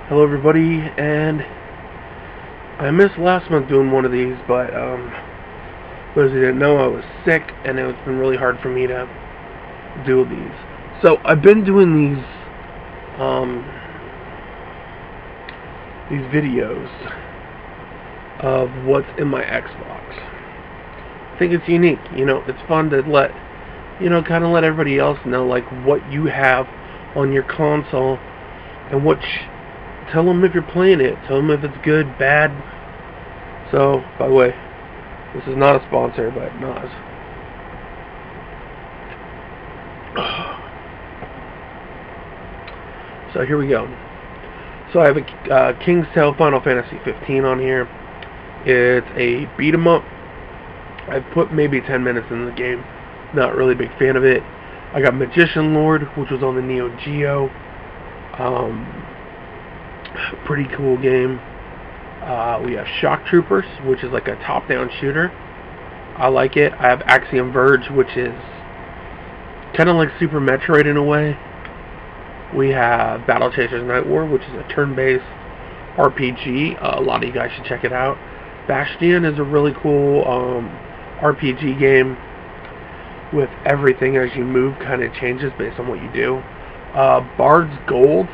Hello everybody, and I missed last month doing one of these, but those who didn't know, I was sick, and it's been really hard for me to do these. So I've been doing these videos of what's in my Xbox. I think it's unique. It's fun to kind of let everybody else know like what you have on your console and tell them if you're playing it. Tell them if it's good, bad. So, by the way, this is not a sponsor, but Nas. So here we go. So I have a King's Tale Final Fantasy 15 on here. It's a beat 'em up. I've put maybe 10 minutes in the game. Not really a big fan of it. I got Magician Lord, which was on the Neo Geo. Pretty cool game. We have Shock Troopers, which is like a top-down shooter. I like it. I have Axiom Verge, which is kind of like Super Metroid in a way. We have Battle Chasers Night War, which is a turn-based RPG. A lot of you guys should check it out. Bastion is a really cool RPG game with everything as you move kind of changes based on what you do. Bard's Gold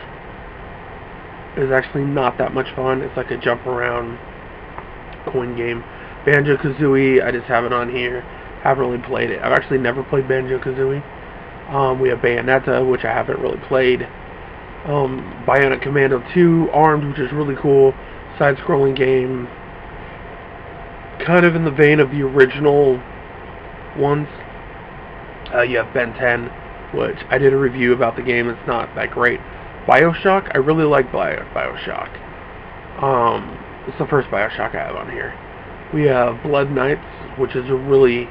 is actually not that much fun. It's like a jump around coin game. Banjo-Kazooie, I just have it on here. Haven't really played it. I've actually never played Banjo-Kazooie. We have Bayonetta, which I haven't really played. Bionic Commando 2, Armed, which is really cool. Side-scrolling game. Kind of in the vein of the original ones. You have Ben 10, which I did a review about the game. It's not that great. Bioshock, I really like Bioshock. It's the first Bioshock I have on here. We have Blood Knights, which is a really,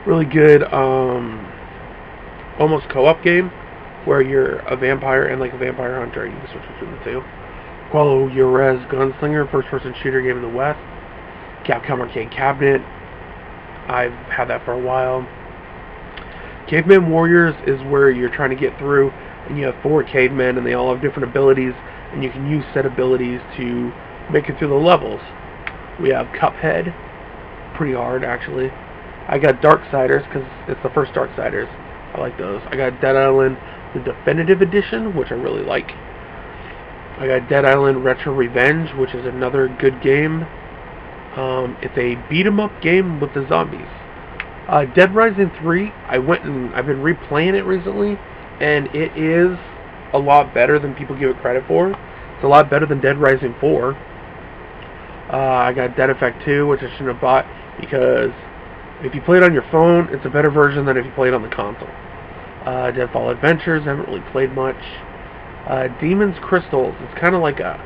really good almost co-op game where you're a vampire and like a vampire hunter. You can switch between the two. Qualo Yorez Gunslinger, first-person shooter game in the West. Capcom Arcade Cabinet, I've had that for a while. Caveman Warriors is where you're trying to get through, and you have 4 cavemen, and they all have different abilities, and you can use said abilities to make it through the levels. We have Cuphead, pretty hard actually. I got Darksiders because it's the first Darksiders. I like those. I got Dead Island, the Definitive Edition, which I really like. I got Dead Island Retro Revenge, which is another good game. It's a beat 'em up game with the zombies. Dead Rising 3, I've been replaying it recently, and it is a lot better than people give it credit for. It's a lot better than Dead Rising 4. I got Dead Effect 2, which I shouldn't have bought, because if you play it on your phone, it's a better version than if you play it on the console. Deadfall Adventures, I haven't really played much. Demon's Crystals, it's kind of like a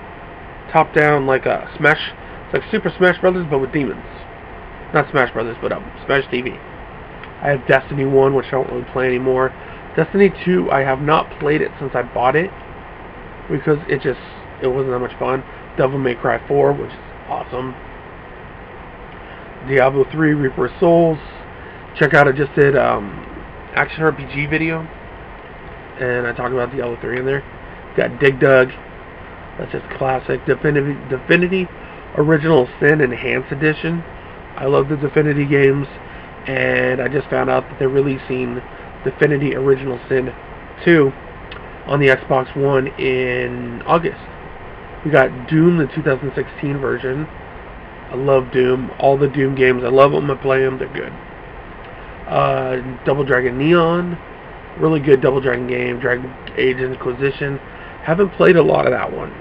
top-down, like a Smash, it's like Super Smash Brothers, but with demons. Not Smash Brothers, but Smash TV. I have Destiny 1, which I don't really play anymore. Destiny 2, I have not played it since I bought it, because it wasn't that much fun. Devil May Cry 4, which is awesome. Diablo 3, Reaper of Souls. Check out, I just did action RPG video, and I talked about Diablo 3 in there. Got Dig Dug, that's just classic. Divinity Original Sin Enhanced Edition. I love the Divinity games, and I just found out that they're releasing Divinity Original Sin 2 on the Xbox One in August. We got Doom, the 2016 version. I love Doom. All the Doom games, I love them. I play them. They're good. Double Dragon Neon, really good Double Dragon game. Dragon Age Inquisition. Haven't played a lot of that one.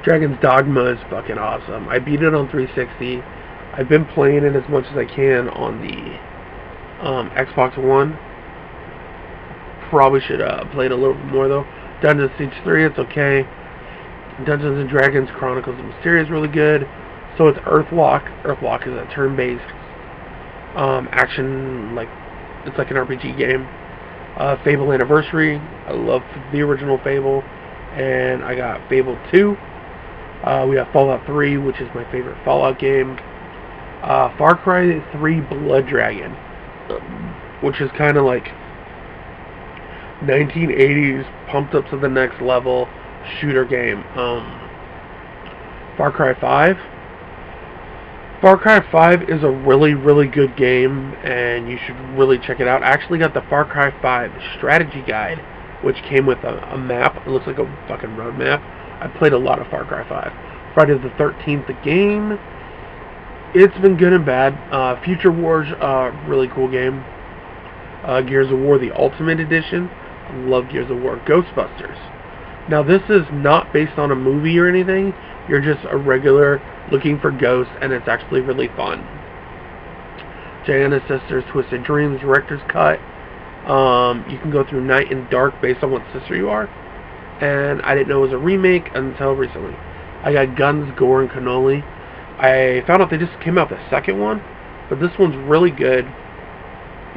Dragon's Dogma is fucking awesome. I beat it on 360. I've been playing it as much as I can on the Xbox One. Probably should play it a little bit more though. Dungeon Siege 3, it's okay. Dungeons and Dragons Chronicles of Mysteria is really good. So it's Earthlock. Earthlock is a turn-based action, it's like an RPG game. Fable Anniversary, I love the original Fable, and I got Fable 2. We have Fallout 3, which is my favorite Fallout game. Far Cry 3 Blood Dragon, which is kind of like 1980s pumped up to the next level. shooter game. Far Cry 5. Far Cry 5 is a really, really good game, and you should really check it out. I actually got the Far Cry 5 strategy guide, which came with a map. It looks like a fucking road map. I played a lot of Far Cry 5. Friday the 13th, the game. It's been good and bad. Future Wars, really cool game. Gears of War, the Ultimate Edition. I love Gears of War. Ghostbusters. Now, this is not based on a movie or anything. You're just a regular looking for ghosts, and it's actually really fun. Giana Sisters, Twisted Dreams, Director's Cut. You can go through Night and Dark based on what sister you are. And I didn't know it was a remake until recently. I got Guns, Gore, and Cannoli. I found out they just came out the second one, but this one's really good.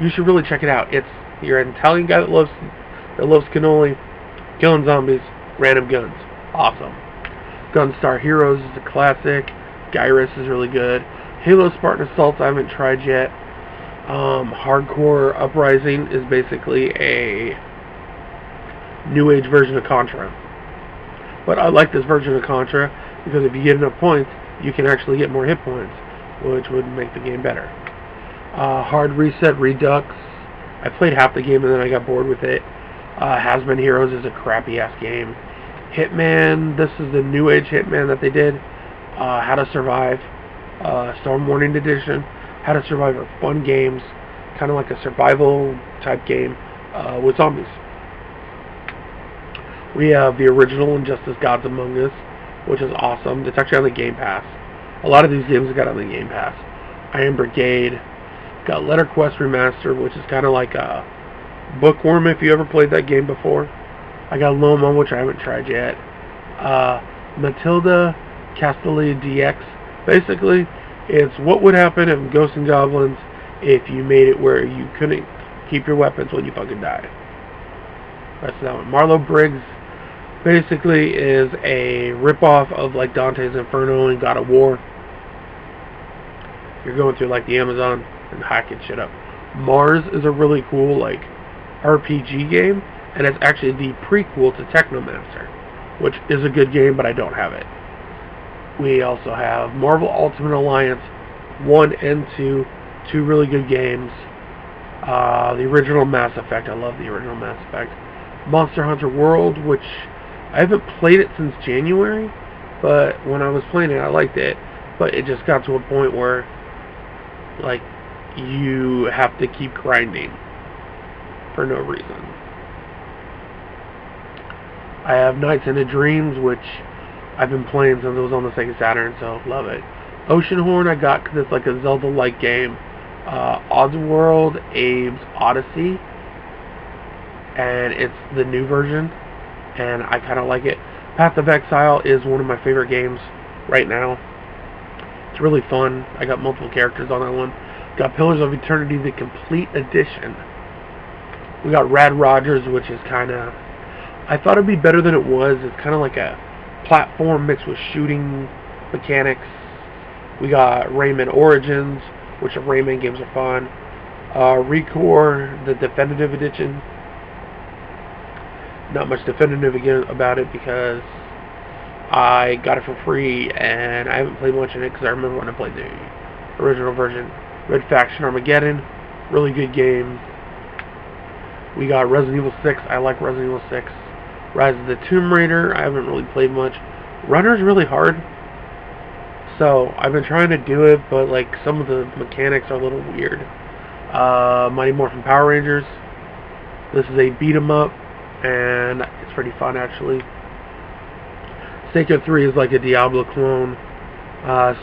You should really check it out. You're an Italian guy that loves cannoli, killing zombies, random guns. Awesome. Gunstar Heroes is a classic. Gyruss is really good. Halo Spartan Assault I haven't tried yet. Hardcore Uprising is basically a new age version of Contra. But I like this version of Contra because if you get enough points, you can actually get more hit points, which would make the game better. Hard Reset Redux. I played half the game and then I got bored with it. Has-Been Heroes is a crappy ass game. Hitman, this is the new age Hitman that they did. How to Survive, Storm Warning Edition. How to Survive are fun games, kind of like a survival type game with zombies. We have the original Injustice Gods Among Us, which is awesome. It's actually on the Game Pass. A lot of these games got on the Game Pass. Iron Brigade, got Letter Quest Remastered, which is kind of like a Bookworm if you ever played that game before. I got Loma, which I haven't tried yet. Matilda Castelli DX. Basically, it's what would happen in Ghosts and Goblins if you made it where you couldn't keep your weapons when you fucking died. That's that one. Marlowe Briggs basically is a ripoff of like Dante's Inferno and God of War. You're going through like the Amazon and hacking shit up. Mars is a really cool like RPG game, and it's actually the prequel to Technomancer, which is a good game, but I don't have it. We also have Marvel Ultimate Alliance 1 and 2, two really good games. The original Mass Effect, I love the original Mass Effect. Monster Hunter World, which I haven't played it since January, but when I was playing it, I liked it, but it just got to a point where, like, you have to keep grinding for no reason. I have Nights into Dreams, which I've been playing since it was on the Sega Saturn, so love it. Oceanhorn I got because it's like a Zelda-like game. Oddworld Abe's Odyssey, and it's the new version, and I kind of like it. Path of Exile is one of my favorite games right now. It's really fun. I got multiple characters on that one. Got Pillars of Eternity, the complete edition. We got Rad Rogers, which is kind of, I thought it'd be better than it was. It's kind of like a platform mixed with shooting mechanics. We got Rayman Origins, which the Rayman games are fun. Recore, the definitive edition. Not much definitive again about it because I got it for free and I haven't played much in it because I remember when I played the original version. Red Faction Armageddon, really good game. We got Resident Evil 6. I like Resident Evil 6. Rise of the Tomb Raider. I haven't really played much. Runner's really hard. So, I've been trying to do it, but like some of the mechanics are a little weird. Mighty Morphin Power Rangers. This is a beat 'em up, and it's pretty fun actually. Seiko 3 is like a Diablo clone.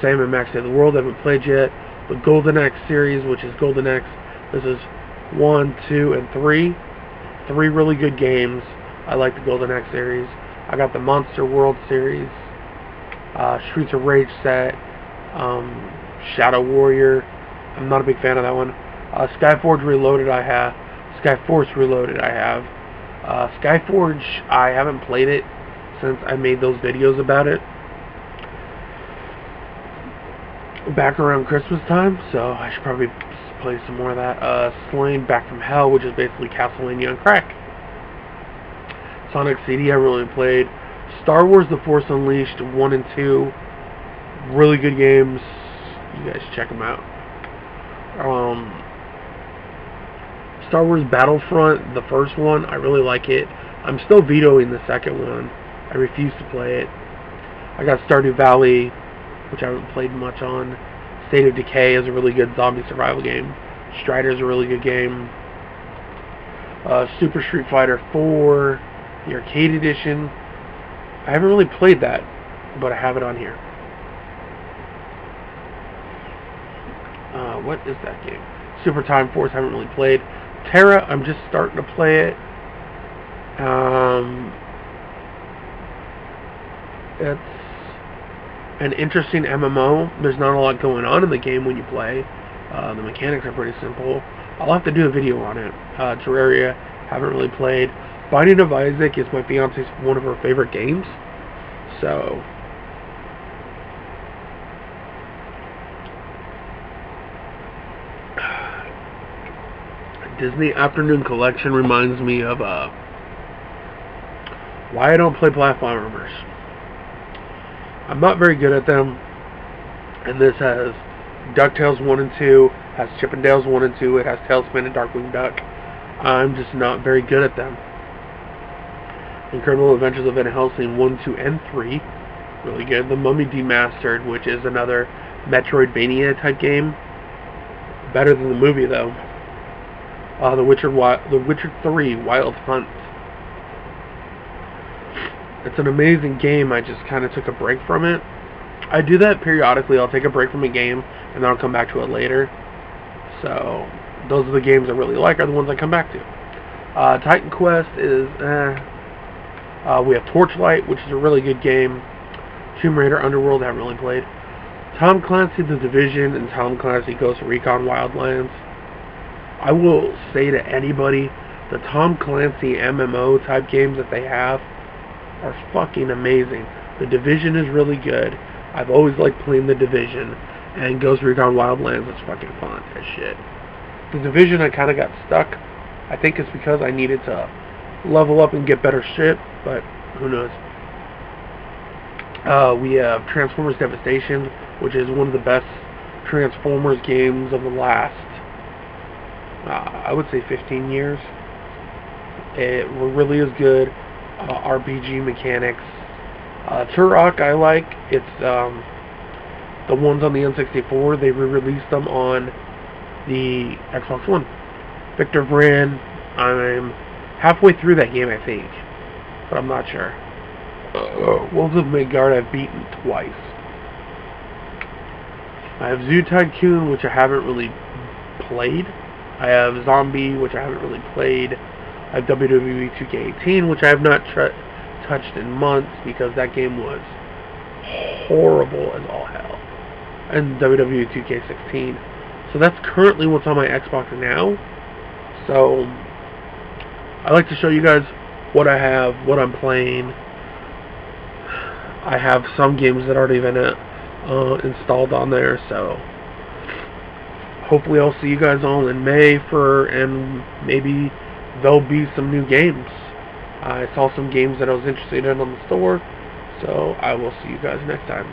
Sam and Max Save the World, I haven't played yet. The Golden Axe series, which is Golden Axe. This is 1, 2, and 3. 3 really good games. I like the Golden Axe series. I got the Monster World series. Streets of Rage set. Shadow Warrior. I'm not a big fan of that one. Skyforge Reloaded I have. Skyforce Reloaded I have. Skyforge, I haven't played it since I made those videos about it back around Christmas time, so I should probably play some more of that. Slain Back from Hell, which is basically Castlevania on crack. Sonic CD I really played. Star Wars The Force Unleashed 1 and 2, really good games. You guys check them out. Star Wars Battlefront, the first one, I really like it. I'm still vetoing the second one. I refuse to play it. I got Stardew Valley, which I haven't played much on. State of Decay is a really good zombie survival game. Strider is a really good game. Super Street Fighter 4, the arcade edition. I haven't really played that, but I have it on here. What is that game? Super Time Force, I haven't really played. Terra, I'm just starting to play it. It's an interesting MMO. There's not a lot going on in the game when you play. The mechanics are pretty simple. I'll have to do a video on it. Terraria, haven't really played. Binding of Isaac is my fiance's one of her favorite games. So, Disney Afternoon Collection reminds me of why I don't play platformers. I'm not very good at them. And this has DuckTales 1 and 2, has Chip 'n Dale's 1 and 2, it has Tailspin and Darkwing Duck. I'm just not very good at them. Incredible Adventures of Van Helsing 1, 2, and 3. Really good. The Mummy Demastered, which is another Metroidvania type game. Better than the movie, though. The Witcher 3, Wild Hunt. It's an amazing game. I just kind of took a break from it. I do that periodically. I'll take a break from a game, and then I'll come back to it later. So, those are the games I really like, are the ones I come back to. Titan Quest is, we have Torchlight, which is a really good game. Tomb Raider Underworld, I haven't really played. Tom Clancy The Division and Tom Clancy Ghost Recon Wildlands. I will say to anybody, the Tom Clancy MMO type games that they have are fucking amazing. The Division is really good. I've always liked playing The Division, and Ghost Recon Wildlands is fucking fun as shit. The Division, I kind of got stuck. I think it's because I needed to level up and get better shit, but who knows. We have Transformers Devastation, which is one of the best Transformers games of the last, I would say 15 years. It really is good. RPG mechanics. Turok I like. It's the ones on the N64. They re-released them on the Xbox One. Victor Vran. I'm halfway through that game, I think, but I'm not sure. Wolves of Midgard I've beaten twice. I have Zoo Tycoon, which I haven't really played. I have Zombie, which I haven't really played. I have WWE 2K18, which I have not touched in months because that game was horrible as all hell. And WWE 2K16. So that's currently what's on my Xbox now. So I like to show you guys what I have, what I'm playing. I have some games that aren't even installed on there, so hopefully I'll see you guys all in May and maybe there'll be some new games. I saw some games that I was interested in on the store, so I will see you guys next time.